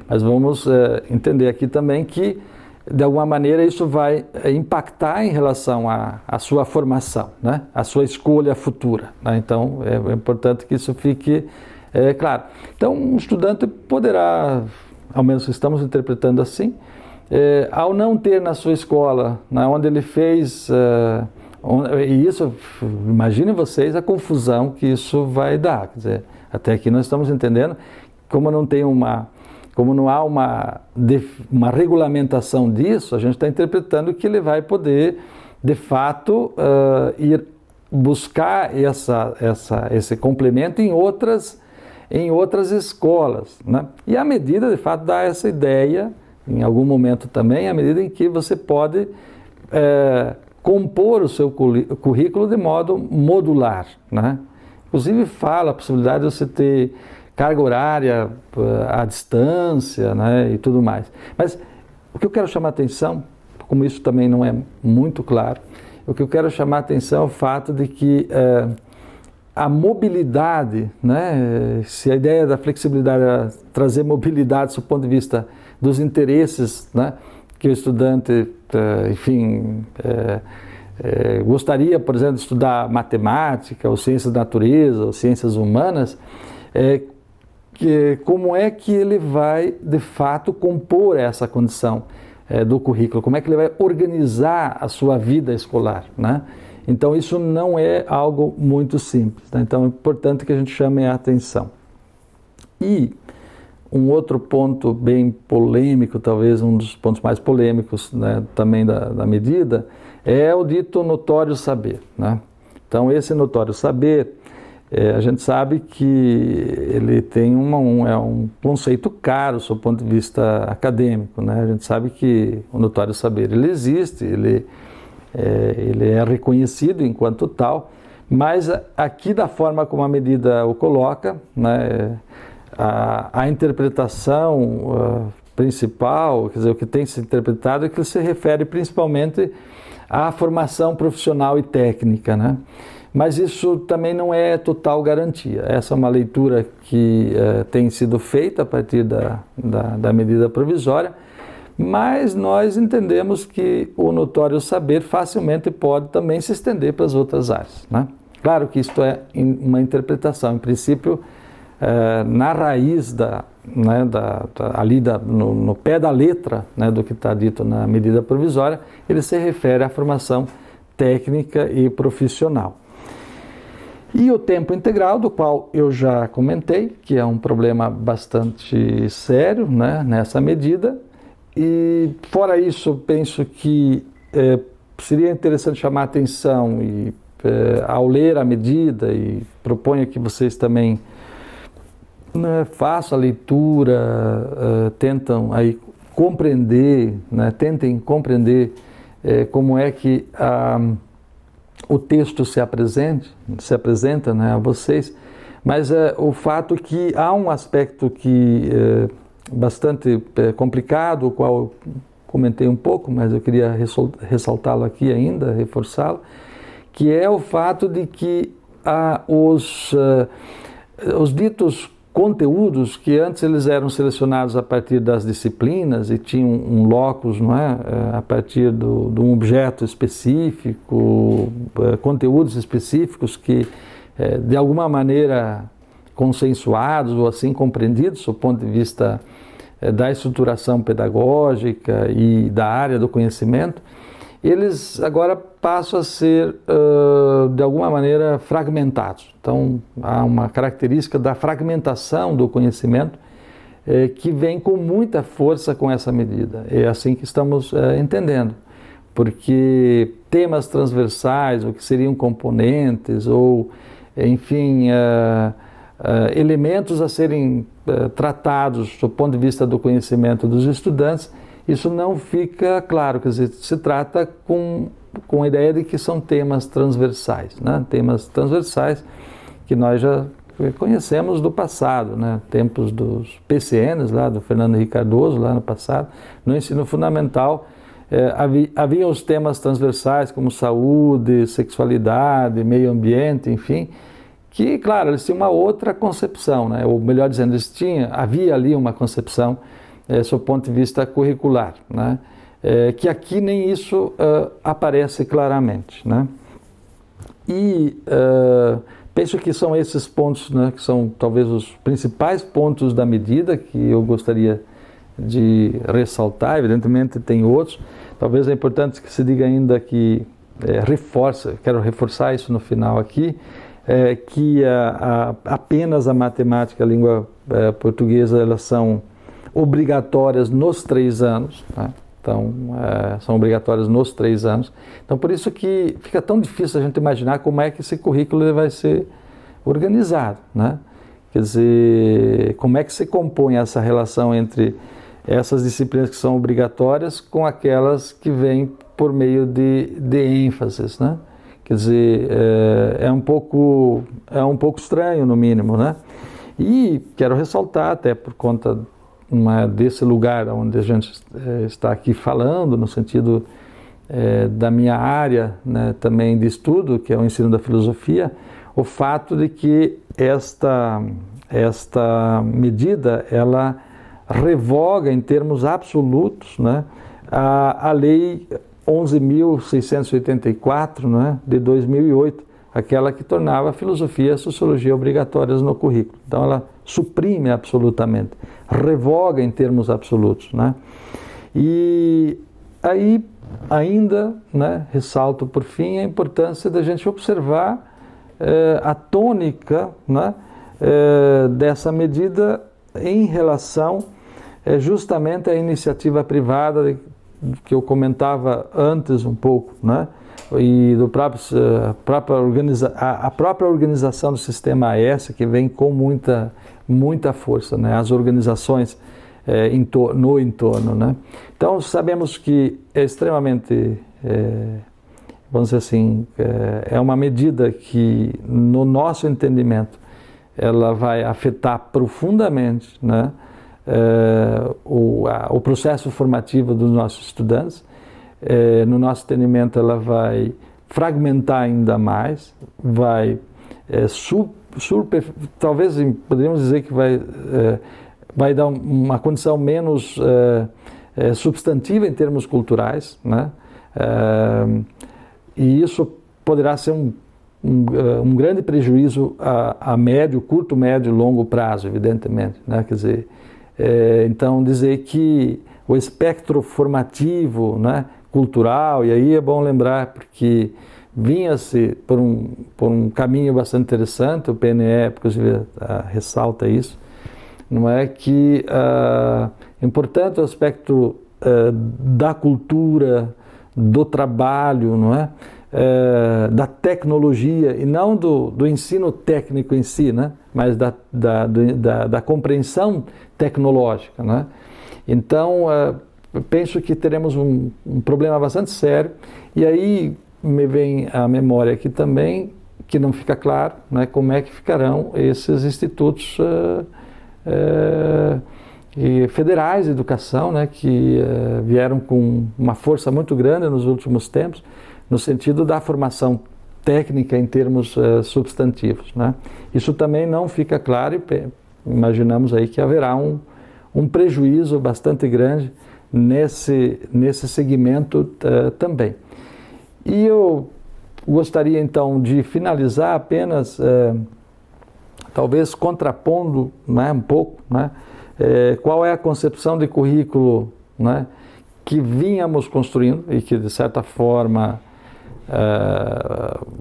Mas vamos entender aqui também que, de alguma maneira, isso vai impactar em relação à sua formação, né? À sua escolha futura, né? Então, é importante que isso fique claro. Então, um estudante poderá, ao menos estamos interpretando assim, ao não ter na sua escola, né, onde ele fez, e isso, imaginem vocês a confusão que isso vai dar. Quer dizer, até aqui nós estamos entendendo como não há uma regulamentação disso, a gente está interpretando que ele vai poder, de fato, ir buscar esse complemento em outras escolas, né? E a medida, de fato, dá essa ideia, em algum momento também, à medida em que você pode compor o seu currículo de modo modular, né? Inclusive fala a possibilidade de você ter carga horária à distância, né, e tudo mais. Mas o que eu quero chamar a atenção, como isso também não é muito claro, o que eu quero chamar a atenção é o fato de que a mobilidade, né, se a ideia da flexibilidade é trazer mobilidade do ponto de vista dos interesses, né, que o estudante, enfim, gostaria, por exemplo, de estudar matemática, ou ciências da natureza, ou ciências humanas, como é que ele vai, de fato, compor essa condição do currículo, como é que ele vai organizar a sua vida escolar, né? Então, isso não é algo muito simples, né? Então, é importante que a gente chame a atenção. E um outro ponto bem polêmico, talvez um dos pontos mais polêmicos, né, também da medida, é o dito notório saber, né? Então, esse notório saber, a gente sabe que ele tem um conceito caro do ponto de vista acadêmico, né? A gente sabe que o notório saber ele existe, ele é reconhecido enquanto tal, Mas aqui, da forma como a medida o coloca, né, a interpretação principal, quer dizer, o que tem se interpretado é que se refere principalmente à formação profissional e técnica, né? Mas isso também não é total garantia. Essa é uma leitura que tem sido feita a partir da medida provisória, mas nós entendemos que o notório saber facilmente pode também se estender para as outras áreas, né? Claro que isto é uma interpretação, em princípio, na raiz ali no pé da letra, né, do que está dito na medida provisória, ele se refere à formação técnica e profissional. E o tempo integral, do qual eu já comentei, que é um problema bastante sério, né, nessa medida. E fora isso, penso que seria interessante chamar a atenção e ao ler a medida, e proponho que vocês também façam a leitura, tentem compreender como é que o texto se apresenta, né, a vocês, mas o fato que há um aspecto que bastante complicado, o qual eu comentei um pouco, mas eu queria ressaltá-lo aqui ainda, reforçá-lo, que é o fato de que os ditos conteúdos, que antes eles eram selecionados a partir das disciplinas e tinham um locus, não é? A partir de um objeto específico, conteúdos específicos que, de alguma maneira, consensuados ou assim compreendidos do ponto de vista da estruturação pedagógica e da área do conhecimento, eles agora passam a ser, de alguma maneira, fragmentados. Então, há uma característica da fragmentação do conhecimento que vem com muita força com essa medida. É assim que estamos entendendo, porque temas transversais, o que seriam componentes, ou, enfim, elementos a serem tratados do ponto de vista do conhecimento dos estudantes, isso não fica claro, quer dizer, se trata com a ideia de que são temas transversais, né? Temas transversais que nós já conhecemos do passado, né? Tempos dos PCNs, lá do Fernando Henrique Cardoso, lá no passado. No ensino fundamental, havia os temas transversais como saúde, sexualidade, meio ambiente, enfim, que, claro, eles tinham uma outra concepção, né? Ou melhor dizendo, havia ali uma concepção do ponto de vista curricular, né? Que aqui nem isso aparece claramente, né? E penso que são esses pontos, né, que são talvez os principais pontos da medida que eu gostaria de ressaltar. Evidentemente tem outros, talvez é importante que se diga ainda que quero reforçar isso no final aqui, que apenas a matemática e a língua portuguesa, elas são obrigatórias nos 3 anos, né? Então, são obrigatórias nos 3 anos. Então, por isso que fica tão difícil a gente imaginar como é que esse currículo vai ser organizado, né? Quer dizer, como é que se compõe essa relação entre essas disciplinas que são obrigatórias com aquelas que vêm por meio de ênfases, né? Quer dizer, é um pouco estranho, no mínimo, né? E quero ressaltar, até por conta desse lugar onde a gente está aqui falando, no sentido da minha área, né, também de estudo, que é o ensino da filosofia, o fato de que esta medida, ela revoga em termos absolutos, né, a Lei 11.684, né, de 2008, aquela que tornava a filosofia e a sociologia obrigatórias no currículo. Então ela suprime absolutamente, revoga em termos absolutos, né? E aí ainda, né, ressalto por fim a importância da gente observar a tônica, né, dessa medida em relação justamente à iniciativa privada que eu comentava antes um pouco, né? E a própria organização do sistema AS, que vem com muita força, né? As organizações no entorno, né? Então sabemos que é extremamente vamos dizer assim, é uma medida que, no nosso entendimento, ela vai afetar profundamente, né, o processo formativo dos nossos estudantes. No nosso entendimento, ela vai fragmentar ainda mais, vai talvez poderíamos dizer que vai dar uma condição menos substantiva em termos culturais, né? E isso poderá ser um grande prejuízo a médio, curto, médio e longo prazo, evidentemente, né? Quer dizer, então dizer que o espectro formativo, né, cultural, e aí é bom lembrar porque vinha-se por um caminho bastante interessante, o PNE, inclusive, ressalta isso, não é que importante o aspecto da cultura, do trabalho, não é? Da tecnologia, e não do ensino técnico em si, né? Mas da compreensão tecnológica, né? Então, penso que teremos um problema bastante sério, e aí me vem à memória aqui também, que não fica claro, né, como é que ficarão esses institutos federais de educação, né, que vieram com uma força muito grande nos últimos tempos, no sentido da formação técnica em termos substantivos, né? Isso também não fica claro e imaginamos aí que haverá um prejuízo bastante grande nesse segmento também. E eu gostaria então de finalizar apenas, talvez contrapondo, né, um pouco, né, qual é a concepção de currículo, né, que vínhamos construindo e que de certa forma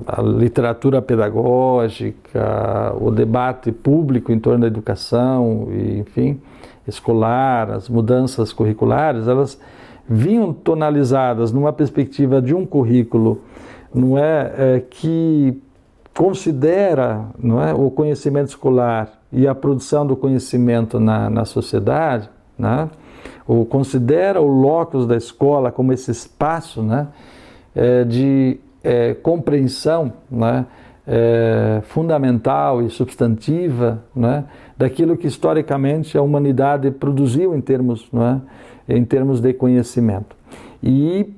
a literatura pedagógica, o debate público em torno da educação, e, enfim, escolar, as mudanças curriculares, elas vinham tonalizadas numa perspectiva de um currículo, não é, que considera, não é, o conhecimento escolar e a produção do conhecimento na sociedade, né, ou considera o locus da escola como esse espaço, né, de compreensão, né, fundamental e substantiva, né, daquilo que historicamente a humanidade produziu em termos, né, em termos de conhecimento. E,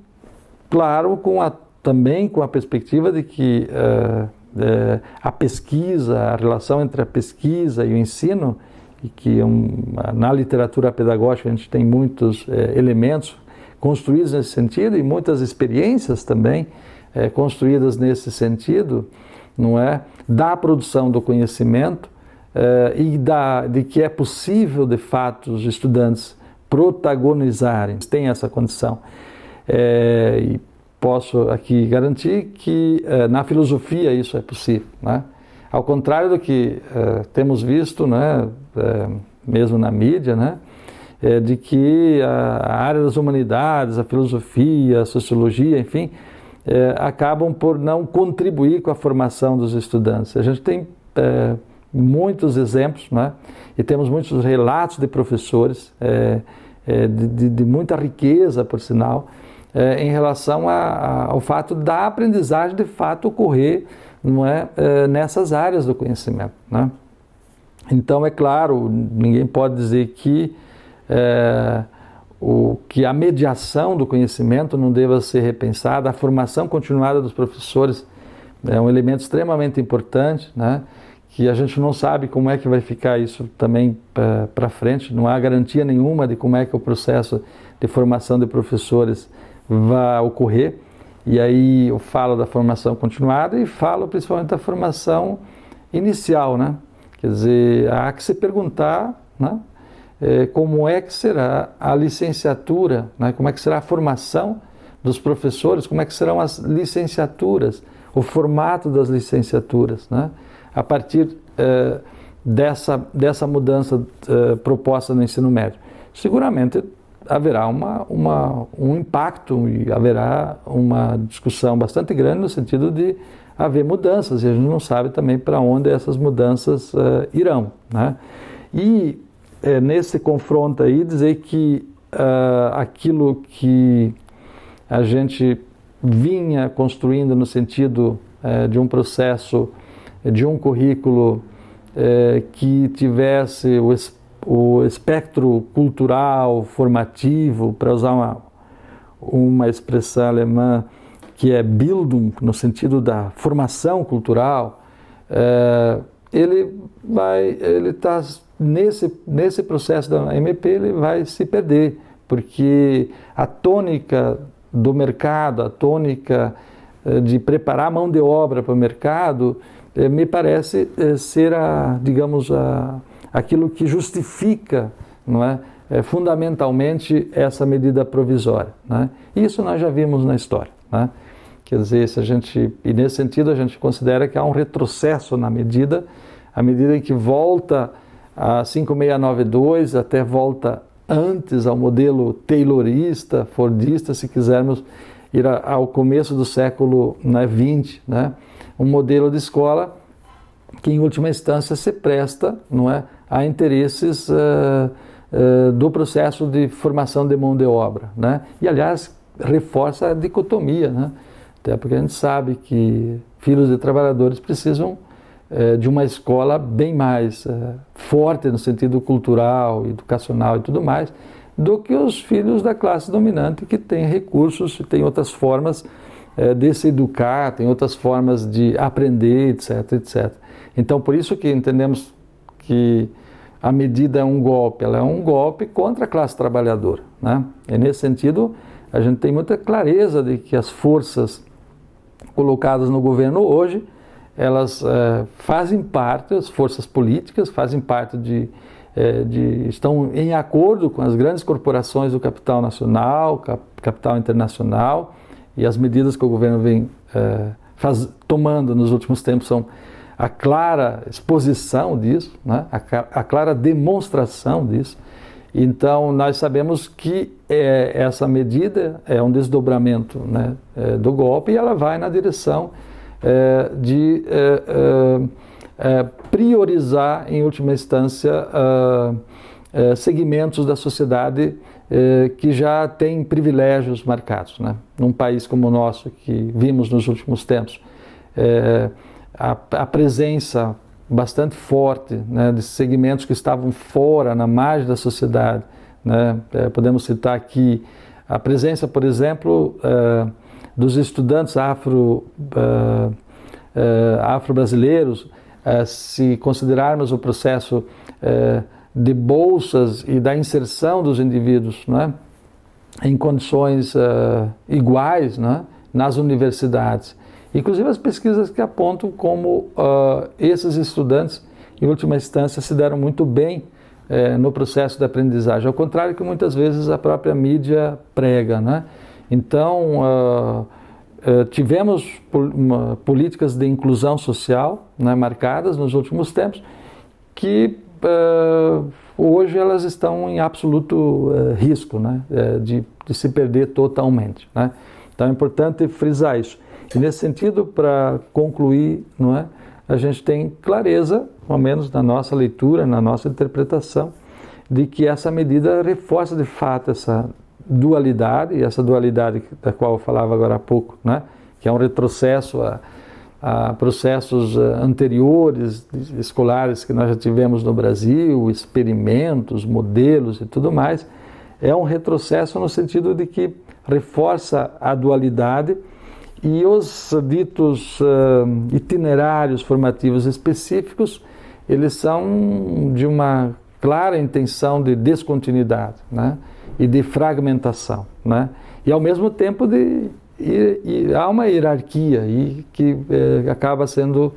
claro, também com a perspectiva de que a pesquisa, a relação entre a pesquisa e o ensino, e que na literatura pedagógica a gente tem muitos elementos construídos nesse sentido e muitas experiências também construídas nesse sentido, não é, da produção do conhecimento e de que é possível, de fato, os estudantes protagonizarem, tem essa condição. E posso aqui garantir que na filosofia isso é possível, né? Ao contrário do que temos visto, né, mesmo na mídia, né, de que a área das humanidades, a filosofia, a sociologia, enfim, acabam por não contribuir com a formação dos estudantes. A gente tem muitos exemplos, né, e temos muitos relatos de professores de muita riqueza, por sinal, em relação ao fato da aprendizagem de fato ocorrer, não é, nessas áreas do conhecimento, né? Então, é claro, ninguém pode dizer que a mediação do conhecimento não deva ser repensada, a formação continuada dos professores é um elemento extremamente importante, né? Que a gente não sabe como é que vai ficar isso também para frente, não há garantia nenhuma de como é que o processo de formação de professores vai ocorrer, e aí eu falo da formação continuada e falo principalmente da formação inicial, né? Quer dizer, há que se perguntar, né, como é que será a licenciatura, né? Como é que será a formação dos professores, como é que serão as licenciaturas, o formato das licenciaturas, né? A partir dessa mudança proposta no ensino médio. Seguramente haverá um impacto e haverá uma discussão bastante grande no sentido de haver mudanças, e a gente não sabe também para onde essas mudanças irão, né? E nesse confronto aí, dizer que aquilo que a gente vinha construindo no sentido de um processo, de um currículo que tivesse o espectro cultural formativo, para usar uma expressão alemã que é Bildung, no sentido da formação cultural, ele está nesse processo da MP, ele vai se perder, porque a tônica do mercado, a tônica de preparar a mão de obra para o mercado, me parece ser aquilo que justifica, não é, fundamentalmente essa medida provisória, né? Isso nós já vimos na história, né? Quer dizer, e nesse sentido a gente considera que há um retrocesso na medida, à medida em que volta a 5692, até volta antes ao modelo taylorista, fordista, se quisermos ir ao começo do século XX, né? Um modelo de escola que, em última instância, se presta, não é, a interesses do processo de formação de mão de obra, né? E, aliás, reforça a dicotomia, né? Até porque a gente sabe que filhos de trabalhadores precisam de uma escola bem mais forte no sentido cultural, educacional e tudo mais, do que os filhos da classe dominante, que têm recursos, têm outras formas de se educar, têm outras formas de aprender, etc, etc. Então, por isso que entendemos que a medida é um golpe, ela é um golpe contra a classe trabalhadora, né? E nesse sentido, a gente tem muita clareza de que as forças colocadas no governo hoje, elas fazem parte, as forças políticas fazem parte estão em acordo com as grandes corporações do capital nacional, capital internacional, e as medidas que o governo vem tomando nos últimos tempos são a clara exposição disso, né? A clara demonstração disso. Então, nós sabemos que essa medida é um desdobramento, né, do golpe, e ela vai na direção de priorizar, em última instância, segmentos da sociedade que já têm privilégios marcados, né? Num país como o nosso, que vimos nos últimos tempos, a presença bastante forte, né, de segmentos que estavam fora, na margem da sociedade, né? Podemos citar aqui a presença, por exemplo, dos estudantes afro-brasileiros, se considerarmos o processo de bolsas e da inserção dos indivíduos, né, em condições iguais, né, nas universidades. Inclusive as pesquisas que apontam como esses estudantes, em última instância, se deram muito bem no processo de aprendizagem, ao contrário que muitas vezes a própria mídia prega, né? Então, tivemos políticas de inclusão social, né, marcadas nos últimos tempos, que hoje elas estão em absoluto risco, né, de se perder totalmente, né? Então é importante frisar isso. E nesse sentido, para concluir, não é, a gente tem clareza, pelo menos na nossa leitura, na nossa interpretação, de que essa medida reforça de fato essa dualidade, e essa dualidade da qual eu falava agora há pouco, né, que é um retrocesso a processos anteriores, escolares que nós já tivemos no Brasil, experimentos, modelos e tudo mais. É um retrocesso no sentido de que reforça a dualidade, e os ditos itinerários formativos específicos, eles são de uma clara intenção de descontinuidade, né, e de fragmentação, né, e ao mesmo tempo há uma hierarquia aí que acaba sendo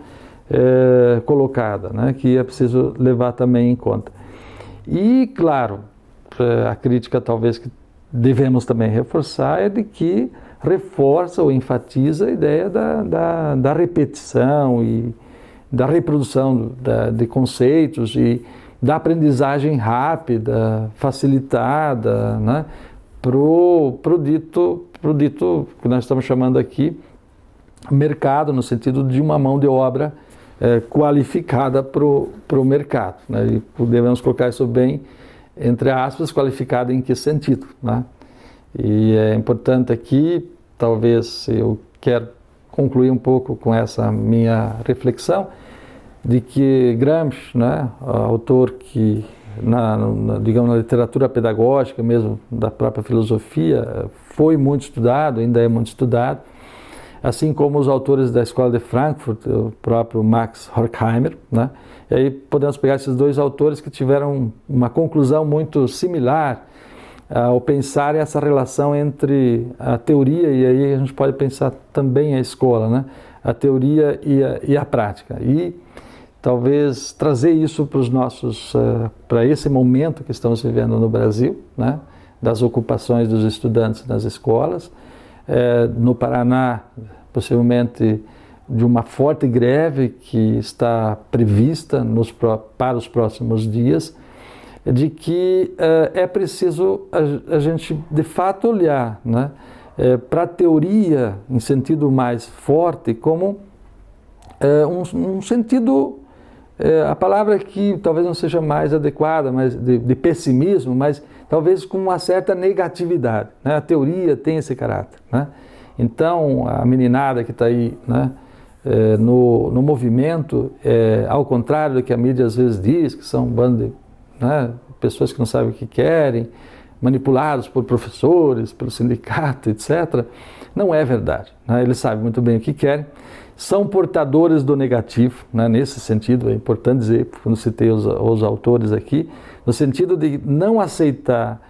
colocada, né, que é preciso levar também em conta. E, claro, a crítica talvez que devemos também reforçar é de que reforça ou enfatiza a ideia da repetição e da reprodução de conceitos e da aprendizagem rápida, facilitada, né, pro dito que nós estamos chamando aqui mercado, no sentido de uma mão de obra qualificada pro mercado, né, e devemos colocar isso bem entre aspas, qualificada em que sentido, né? E é importante aqui talvez eu quero concluir um pouco com essa minha reflexão, de que Gramsci, né, autor que digamos, na literatura pedagógica mesmo, da própria filosofia, foi muito estudado, ainda é muito estudado, assim como os autores da Escola de Frankfurt, o próprio Max Horkheimer, né? E aí podemos pegar esses dois autores que tiveram uma conclusão muito similar ao pensar essa relação entre a teoria, e aí a gente pode pensar também a escola, né? A teoria e a prática. E talvez trazer isso para os nossos, para esse momento que estamos vivendo no Brasil, né, das ocupações dos estudantes nas escolas, no Paraná, possivelmente de uma forte greve que está prevista para os próximos dias, de que é preciso a gente de fato olhar, né, para a teoria em sentido mais forte como um sentido, a palavra aqui talvez não seja mais adequada, mas de pessimismo, mas talvez com uma certa negatividade, né? A teoria tem esse caráter, né? Então, a meninada que está aí, né, no movimento, ao contrário do que a mídia às vezes diz, que são um bando de, né, pessoas que não sabem o que querem, manipulados por professores, pelo sindicato, etc., não é verdade, né? Eles sabem muito bem o que querem, são portadores do negativo, né? Nesse sentido, é importante dizer, quando citei os autores aqui, no sentido de não aceitar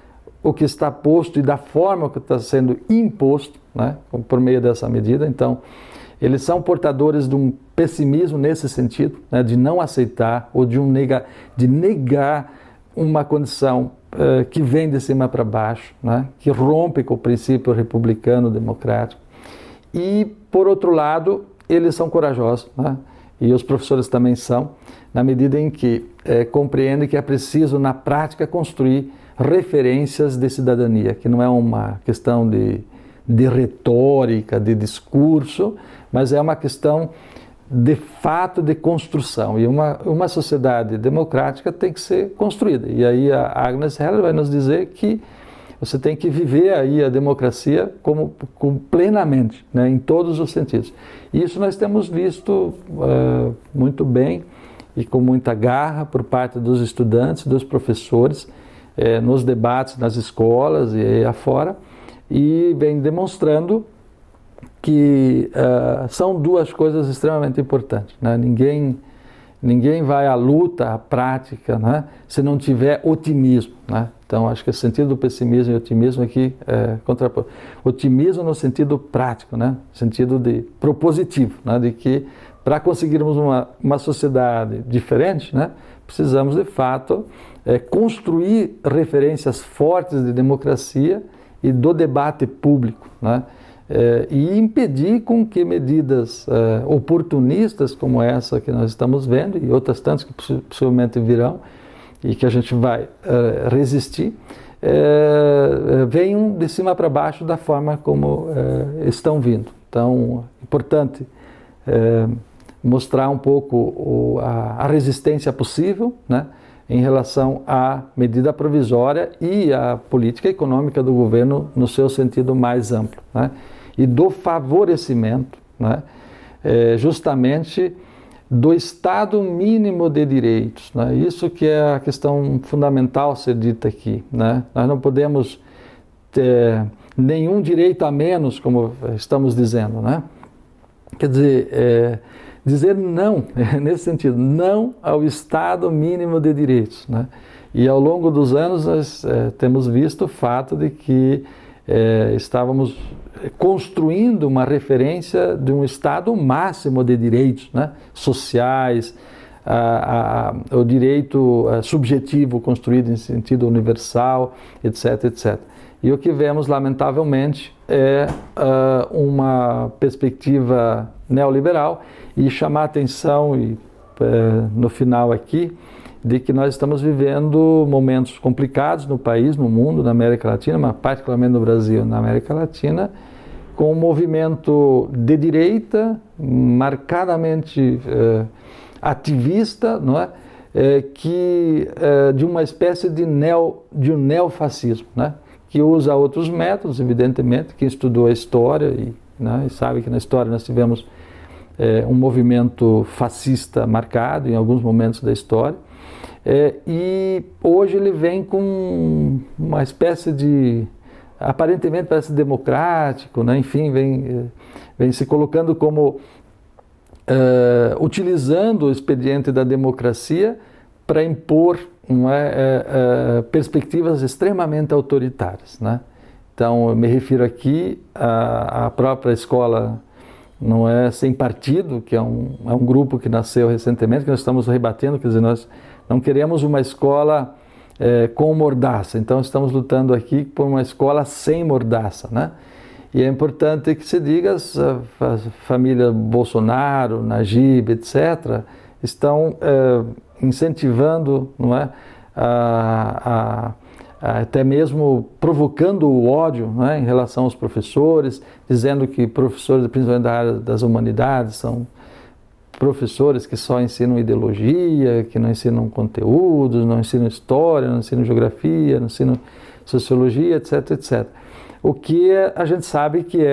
o que está posto e da forma que está sendo imposto, né, por meio dessa medida. Então, eles são portadores de um pessimismo nesse sentido, né, de não aceitar ou de negar uma condição que vem de cima para baixo, né, que rompe com o princípio republicano democrático. E, por outro lado, eles são corajosos, né, e os professores também são, na medida em que compreendem que é preciso, na prática, construir referências de cidadania, que não é uma questão de retórica, de discurso, mas é uma questão de fato de construção. E uma sociedade democrática tem que ser construída. E aí a Agnes Heller vai nos dizer que você tem que viver aí a democracia como plenamente, né, em todos os sentidos. E isso nós temos visto muito bem e com muita garra por parte dos estudantes, dos professores, nos debates nas escolas e aí afora, e vem demonstrando que são duas coisas extremamente importantes, né? Ninguém vai à luta, à prática, né, se não tiver otimismo, né? Então, acho que o sentido do pessimismo e otimismo aqui é contraposto. Otimismo no sentido prático, né, sentido de propositivo, né, de que para conseguirmos uma sociedade diferente, né, precisamos de fato construir referências fortes de democracia e do debate público, né? E impedir com que medidas oportunistas como essa que nós estamos vendo e outras tantas que possivelmente virão e que a gente vai resistir, venham de cima para baixo da forma como estão vindo. Então, é importante mostrar um pouco a resistência possível, né, em relação à medida provisória e à política econômica do governo no seu sentido mais amplo, né, e do favorecimento, né, justamente do Estado mínimo de direitos, né, isso que é a questão fundamental a ser dita aqui, né. Nós não podemos ter nenhum direito a menos, como estamos dizendo, né. Quer dizer, dizer não, nesse sentido, não ao Estado mínimo de direitos, né? E ao longo dos anos nós temos visto o fato de que estávamos construindo uma referência de um Estado máximo de direitos, né, sociais, o direito subjetivo construído em sentido universal, etc, etc. E o que vemos, lamentavelmente, é uma perspectiva neoliberal e chamar a atenção, no final aqui, de que nós estamos vivendo momentos complicados no país, no mundo, na América Latina, mas particularmente no Brasil, na América Latina, com um movimento de direita, marcadamente ativista, não é? De uma espécie de um neofascismo, né? que usa outros métodos, evidentemente, quem estudou a história e sabe que na história nós tivemos um movimento fascista marcado em alguns momentos da história, e hoje ele vem com uma espécie de, aparentemente parece democrático, né? Enfim, vem se colocando como utilizando o expediente da democracia para impor perspectivas extremamente autoritárias, né? Então, eu me refiro aqui à própria escola não é sem partido, que é um grupo que nasceu recentemente, que nós estamos rebatendo, quer dizer, nós não queremos uma escola com mordaça, então estamos lutando aqui por uma escola sem mordaça, né? E é importante que se diga, a família Bolsonaro, Najib, etc., estão incentivando, não é, até mesmo provocando o ódio, não é, em relação aos professores, dizendo que professores, principalmente da área das humanidades, são professores que só ensinam ideologia, que não ensinam conteúdos, não ensinam história, não ensinam geografia, não ensinam sociologia, etc, etc. O que a gente sabe que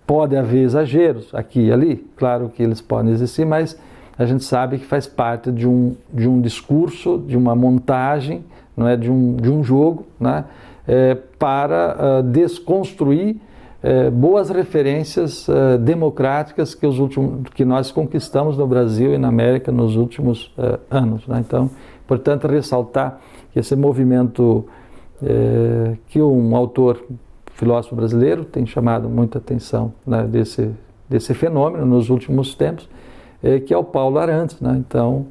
pode haver exageros aqui e ali, claro que eles podem existir, mas a gente sabe que faz parte de um discurso, de uma montagem, não é, de um jogo, né, para desconstruir boas referências democráticas que nós conquistamos no Brasil e na América nos últimos anos, né? Então, importante ressaltar que esse movimento que um autor, filósofo brasileiro, tem chamado muita atenção, né, desse fenômeno nos últimos tempos, que é o Paulo Arantes, né? Então,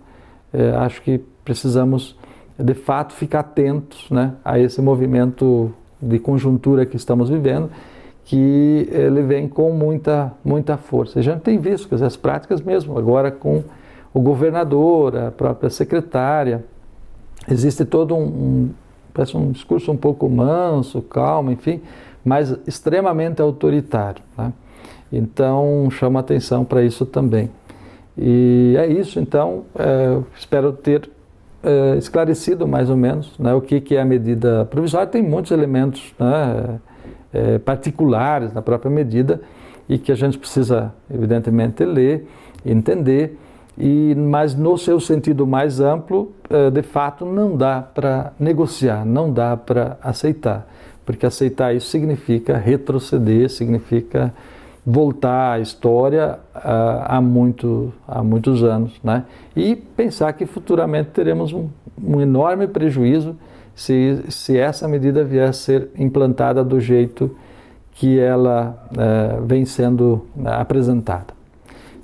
acho que precisamos, de fato, ficar atentos, né, a esse movimento de conjuntura que estamos vivendo, que ele vem com muita força. A gente tem visto que as práticas mesmo, agora com o governador, a própria secretária, existe todo parece um discurso um pouco manso, calmo, enfim, mas extremamente autoritário, né? Então, chama atenção para isso também. E é isso, então, espero ter esclarecido mais ou menos, né, o que é a medida provisória. Tem muitos elementos, né, particulares na própria medida e que a gente precisa, evidentemente, ler, entender, mas no seu sentido mais amplo, de fato, não dá para negociar, não dá para aceitar, porque aceitar isso significa retroceder, significa voltar à história há muitos anos, né? E pensar que futuramente teremos um enorme prejuízo se essa medida vier a ser implantada do jeito que ela vem sendo apresentada.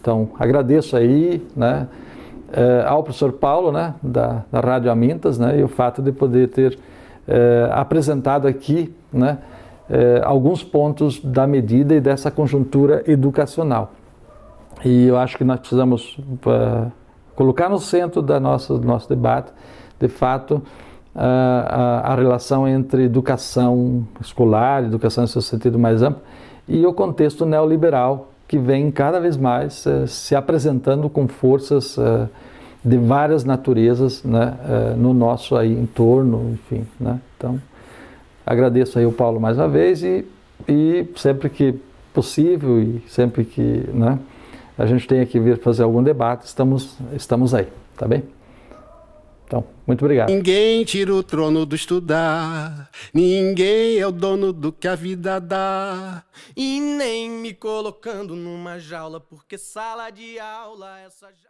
Então, agradeço aí, né, ao professor Paulo, né, da Rádio Amintas, né, e o fato de poder ter apresentado aqui, né, alguns pontos da medida e dessa conjuntura educacional. E eu acho que nós precisamos colocar no centro do nosso debate, de fato, a relação entre educação escolar, educação em seu sentido mais amplo, e o contexto neoliberal, que vem cada vez mais se apresentando com forças de várias naturezas, né, no nosso aí entorno, enfim, né? Então, agradeço aí o Paulo mais uma vez e sempre que possível e sempre que, né, a gente tenha que vir fazer algum debate, estamos aí, tá bem? Então, muito obrigado. Ninguém tira o trono do estudar, ninguém é o dono do que a vida dá. E nem me colocando numa jaula, porque sala de aula, essa jaula...